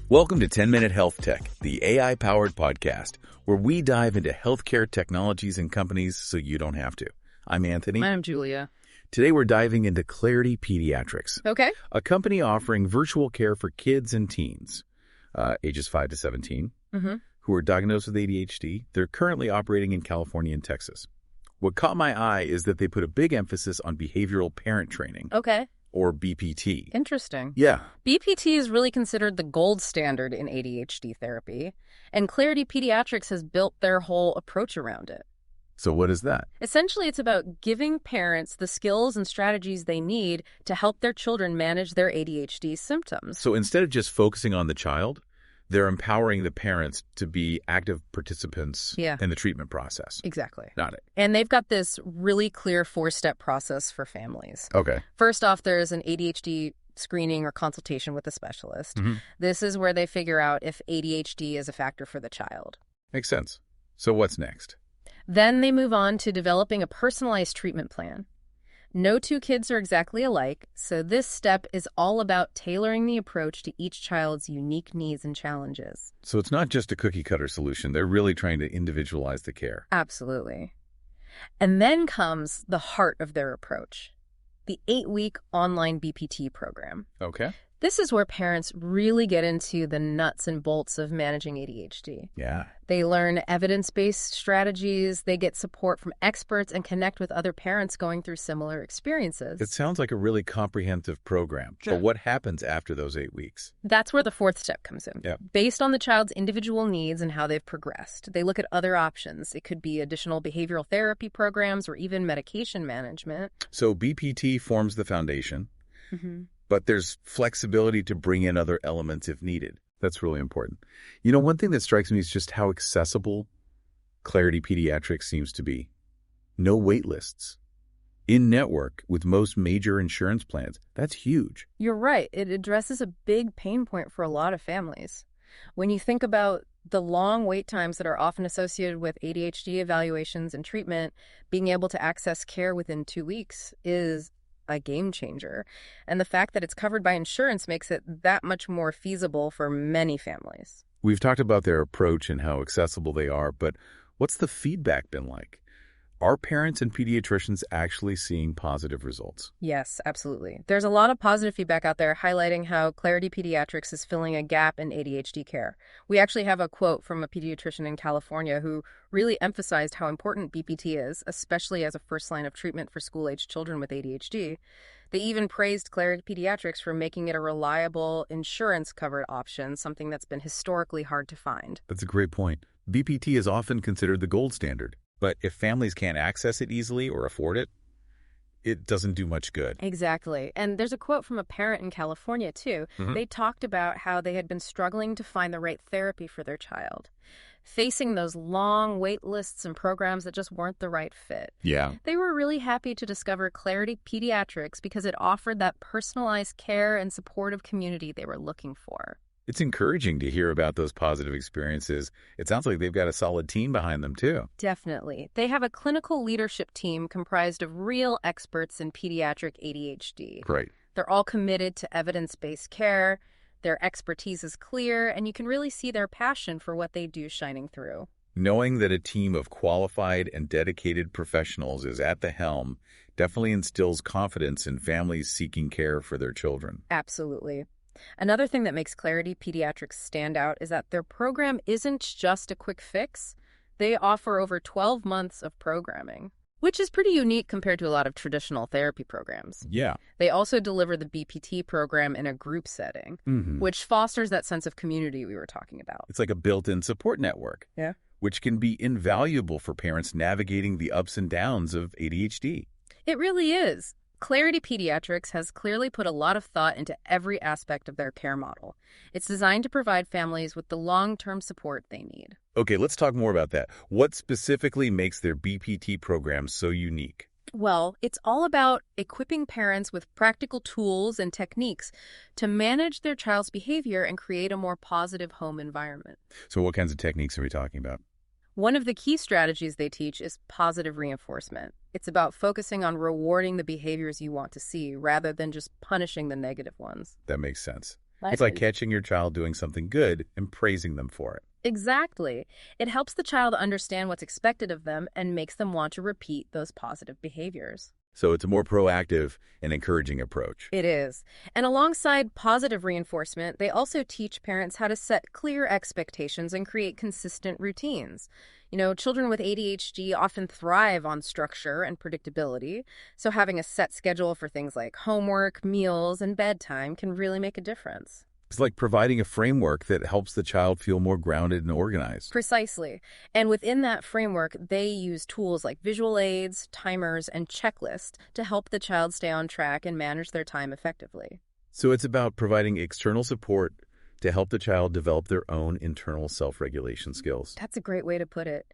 Welcome to 10-Minute Health Tech, the AI-powered podcast, where we dive into healthcare technologies and companies so you don't have to. I'm Anthony. I'm Julia. Today we're diving into Clarity Pediatrics, Okay. a company offering virtual care for kids and teens, ages 5 to 17, who are diagnosed with ADHD. They're currently operating in California and Texas. What caught my eye is that they put a big emphasis on behavioral parent training. Okay. Or BPT. Interesting. Yeah. BPT is really considered the gold standard in ADHD therapy, and Clarity Pediatrics has built their whole approach around it. So what is that? Essentially, it's about giving parents the skills and strategies they need to help their children manage their ADHD symptoms. So instead of just focusing on the child, they're empowering the parents to be active participants in the treatment process. Exactly. Got it. And they've got this really clear 4-step process for families. Okay. First off, there's an ADHD screening or consultation with a specialist. This is where they figure out if ADHD is a factor for the child. Makes sense. So what's next? Then they move on to developing a personalized treatment plan. No two kids are exactly alike, so this step is all about tailoring the approach to each child's unique needs and challenges. So it's not just a cookie-cutter solution. They're really trying to individualize the care. Absolutely. And then comes the heart of their approach, the 8-week online BPT program. Okay. This is where parents really get into the nuts and bolts of managing ADHD. Yeah. They learn evidence-based strategies, they get support from experts, and connect with other parents going through similar experiences. It sounds like a really comprehensive program. Sure. But what happens after those 8 weeks? That's where the 4th step comes in. Yep. Based on the child's individual needs and how they've progressed, they look at other options. It could be additional behavioral therapy programs or even medication management. So BPT forms the foundation. But there's flexibility to bring in other elements if needed. That's really important. You know, one thing that strikes me is just how accessible Clarity Pediatrics seems to be. No wait lists. In-network with most major insurance plans. That's huge. You're right. It addresses a big pain point for a lot of families. When you think about the long wait times that are often associated with ADHD evaluations and treatment, being able to access care within 2 weeks is a game changer. And the fact that it's covered by insurance makes it that much more feasible for many families. We've talked about their approach and how accessible they are, but what's the feedback been like? Are parents and pediatricians actually seeing positive results? Yes, absolutely. There's a lot of positive feedback out there highlighting how Clarity Pediatrics is filling a gap in ADHD care. We actually have a quote from a pediatrician in California who really emphasized how important BPT is, especially as a first line of treatment for school-aged children with ADHD. They even praised Clarity Pediatrics for making it a reliable insurance-covered option, something that's been historically hard to find. That's a great point. BPT is often considered the gold standard. But if families can't access it easily or afford it, it doesn't do much good. Exactly. And there's a quote from a parent in California, too. They talked about how they had been struggling to find the right therapy for their child, facing those long wait lists and programs that just weren't the right fit. Yeah. They were really happy to discover Clarity Pediatrics because it offered that personalized care and supportive community they were looking for. It's encouraging to hear about those positive experiences. It sounds like they've got a solid team behind them, too. Definitely. They have a clinical leadership team comprised of real experts in pediatric ADHD. Great. They're all committed to evidence-based care. Their expertise is clear, and you can really see their passion for what they do shining through. Knowing that a team of qualified and dedicated professionals is at the helm definitely instills confidence in families seeking care for their children. Absolutely. Another thing that makes Clarity Pediatrics stand out is that their program isn't just a quick fix. They offer over 12 months of programming, which is pretty unique compared to a lot of traditional therapy programs. Yeah. They also deliver the BPT program in a group setting, which fosters that sense of community we were talking about. It's like a built-in support network. Yeah. Which can be invaluable for parents navigating the ups and downs of ADHD. It really is. Clarity Pediatrics has clearly put a lot of thought into every aspect of their care model. It's designed to provide families with the long-term support they need. Okay, let's talk more about that. What specifically makes their BPT program so unique? Well, it's all about equipping parents with practical tools and techniques to manage their child's behavior and create a more positive home environment. So what kinds of techniques are we talking about? One of the key strategies they teach is positive reinforcement. It's about focusing on rewarding the behaviors you want to see rather than just punishing the negative ones. That makes sense. It's like catching your child doing something good and praising them for it. Exactly. It helps the child understand what's expected of them and makes them want to repeat those positive behaviors. So it's a more proactive and encouraging approach. It is. And alongside positive reinforcement, they also teach parents how to set clear expectations and create consistent routines. Children with ADHD often thrive on structure and predictability, so having a set schedule for things like homework, meals, and bedtime can really make a difference. It's like providing a framework that helps the child feel more grounded and organized. Precisely. And within that framework, they use tools like visual aids, timers, and checklists to help the child stay on track and manage their time effectively. So it's about providing external support to help the child develop their own internal self-regulation skills. That's a great way to put it.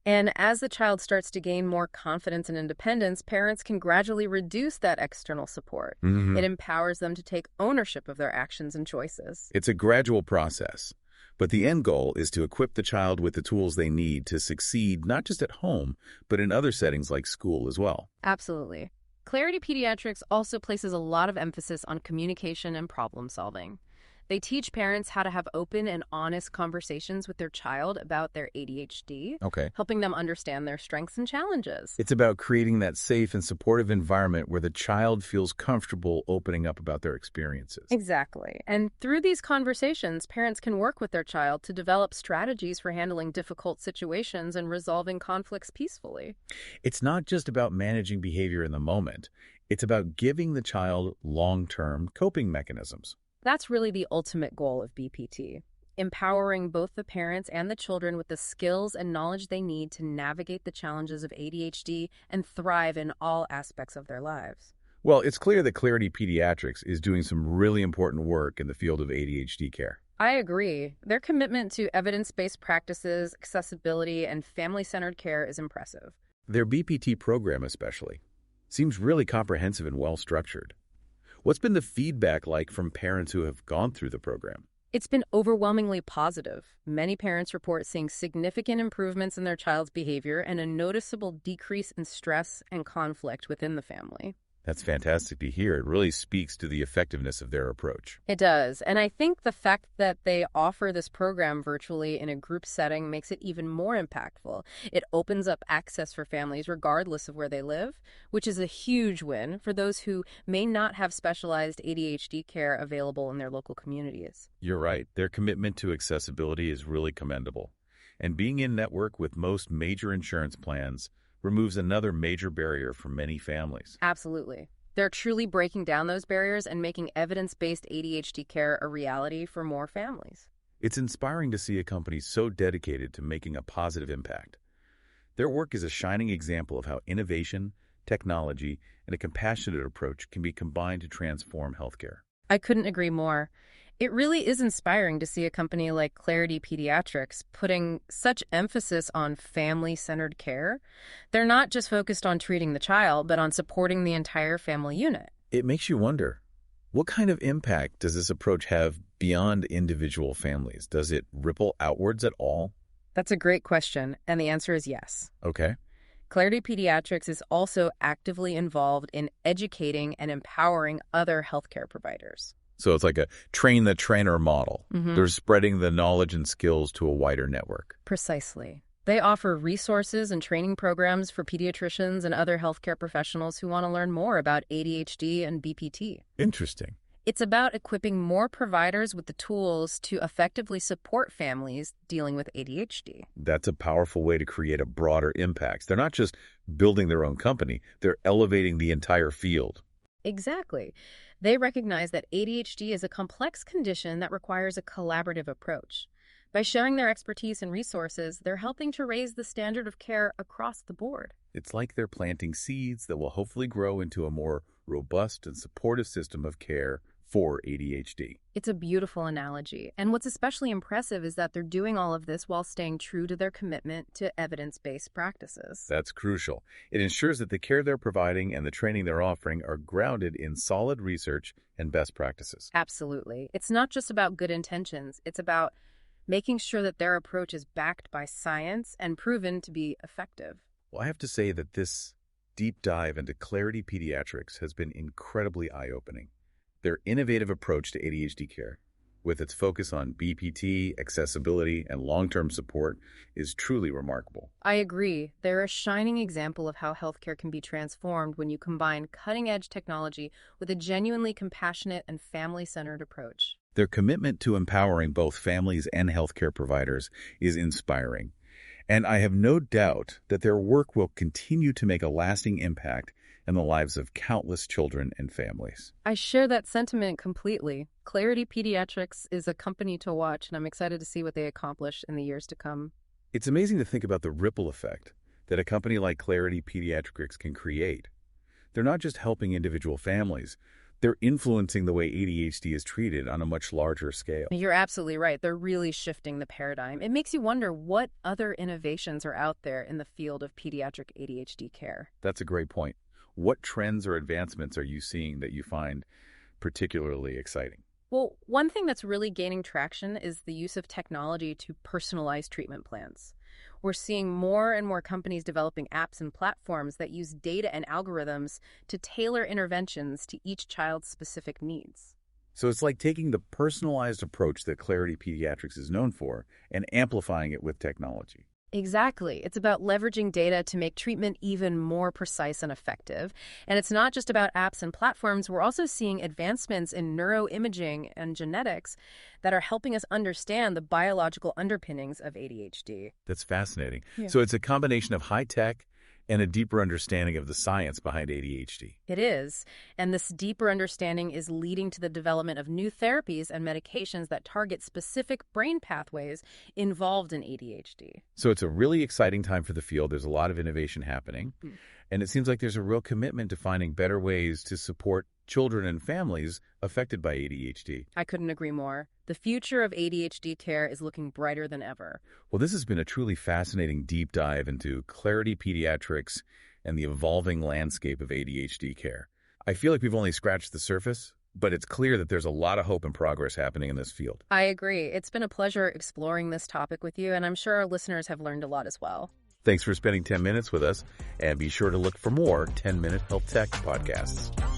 And as the child starts to gain more confidence and independence, parents can gradually reduce that external support. It empowers them to take ownership of their actions and choices. It's a gradual process, but the end goal is to equip the child with the tools they need to succeed not just at home, but in other settings like school as well. Absolutely. Clarity Pediatrics also places a lot of emphasis on communication and problem solving. They teach parents how to have open and honest conversations with their child about their ADHD, helping them understand their strengths and challenges. It's about creating that safe and supportive environment where the child feels comfortable opening up about their experiences. Exactly. And through these conversations, parents can work with their child to develop strategies for handling difficult situations and resolving conflicts peacefully. It's not just about managing behavior in the moment. It's about giving the child long-term coping mechanisms. That's really the ultimate goal of BPT, empowering both the parents and the children with the skills and knowledge they need to navigate the challenges of ADHD and thrive in all aspects of their lives. Well, it's clear that Clarity Pediatrics is doing some really important work in the field of ADHD care. I agree. Their commitment to evidence-based practices, accessibility, and family-centered care is impressive. Their BPT program especially seems really comprehensive and well-structured. What's been the feedback like from parents who have gone through the program? It's been overwhelmingly positive. Many parents report seeing significant improvements in their child's behavior and a noticeable decrease in stress and conflict within the family. That's fantastic to hear. It really speaks to the effectiveness of their approach. It does. And I think the fact that they offer this program virtually in a group setting makes it even more impactful. It opens up access for families regardless of where they live, which is a huge win for those who may not have specialized ADHD care available in their local communities. You're right. Their commitment to accessibility is really commendable. And being in network with most major insurance plans removes another major barrier for many families. Absolutely. They're truly breaking down those barriers and making evidence-based ADHD care a reality for more families. It's inspiring to see a company so dedicated to making a positive impact. Their work is a shining example of how innovation, technology, and a compassionate approach can be combined to transform healthcare. I couldn't agree more. It really is inspiring to see a company like Clarity Pediatrics putting such emphasis on family-centered care. They're not just focused on treating the child, but on supporting the entire family unit. It makes you wonder, what kind of impact does this approach have beyond individual families? Does it ripple outwards at all? That's a great question, and the answer is yes. Okay. Clarity Pediatrics is also actively involved in educating and empowering other healthcare providers. So it's like a train-the-trainer model. They're spreading the knowledge and skills to a wider network. Precisely. They offer resources and training programs for pediatricians and other healthcare professionals who want to learn more about ADHD and BPT. Interesting. It's about equipping more providers with the tools to effectively support families dealing with ADHD. That's a powerful way to create a broader impact. They're not just building their own company, they're elevating the entire field. Exactly. They recognize that ADHD is a complex condition that requires a collaborative approach. By sharing their expertise and resources, they're helping to raise the standard of care across the board. It's like they're planting seeds that will hopefully grow into a more robust and supportive system of care for ADHD. It's a beautiful analogy. And what's especially impressive is that they're doing all of this while staying true to their commitment to evidence-based practices. That's crucial. It ensures that the care they're providing and the training they're offering are grounded in solid research and best practices. Absolutely. It's not just about good intentions. It's about making sure that their approach is backed by science and proven to be effective. Well, I have to say that this deep dive into Clarity Pediatrics has been incredibly eye-opening. Their innovative approach to ADHD care with its focus on BPT, accessibility, and long-term support, is truly remarkable. I agree. They're a shining example of how healthcare can be transformed when you combine cutting-edge technology with a genuinely compassionate and family-centered approach. Their commitment to empowering both families and healthcare providers is inspiring, and I have no doubt that their work will continue to make a lasting impact in the lives of countless children and families. I share that sentiment completely. Clarity Pediatrics is a company to watch, and I'm excited to see what they accomplish in the years to come. It's amazing to think about the ripple effect that a company like Clarity Pediatrics can create. They're not just helping individual families, they're influencing the way ADHD is treated on a much larger scale. You're absolutely right. They're really shifting the paradigm. It makes you wonder what other innovations are out there in the field of pediatric ADHD care. That's a great point. What trends or advancements are you seeing that you find particularly exciting? Well, one thing that's really gaining traction is the use of technology to personalize treatment plans. We're seeing more and more companies developing apps and platforms that use data and algorithms to tailor interventions to each child's specific needs. So it's like taking the personalized approach that Clarity Pediatrics is known for and amplifying it with technology. Exactly. It's about leveraging data to make treatment even more precise and effective. And it's not just about apps and platforms. We're also seeing advancements in neuroimaging and genetics that are helping us understand the biological underpinnings of ADHD. That's fascinating. Yeah. So it's a combination of high tech and a deeper understanding of the science behind ADHD. It is. And this deeper understanding is leading to the development of new therapies and medications that target specific brain pathways involved in ADHD. So it's a really exciting time for the field. There's a lot of innovation happening. And it seems like there's a real commitment to finding better ways to support children and families affected by ADHD. I couldn't agree more. The future of ADHD care is looking brighter than ever. Well, this has been a truly fascinating deep dive into Clarity Pediatrics and the evolving landscape of ADHD care. I feel like we've only scratched the surface, but it's clear that there's a lot of hope and progress happening in this field. I agree. It's been a pleasure exploring this topic with you, and I'm sure our listeners have learned a lot as well. Thanks for spending 10 minutes with us, and be sure to look for more 10-Minute Health Tech podcasts.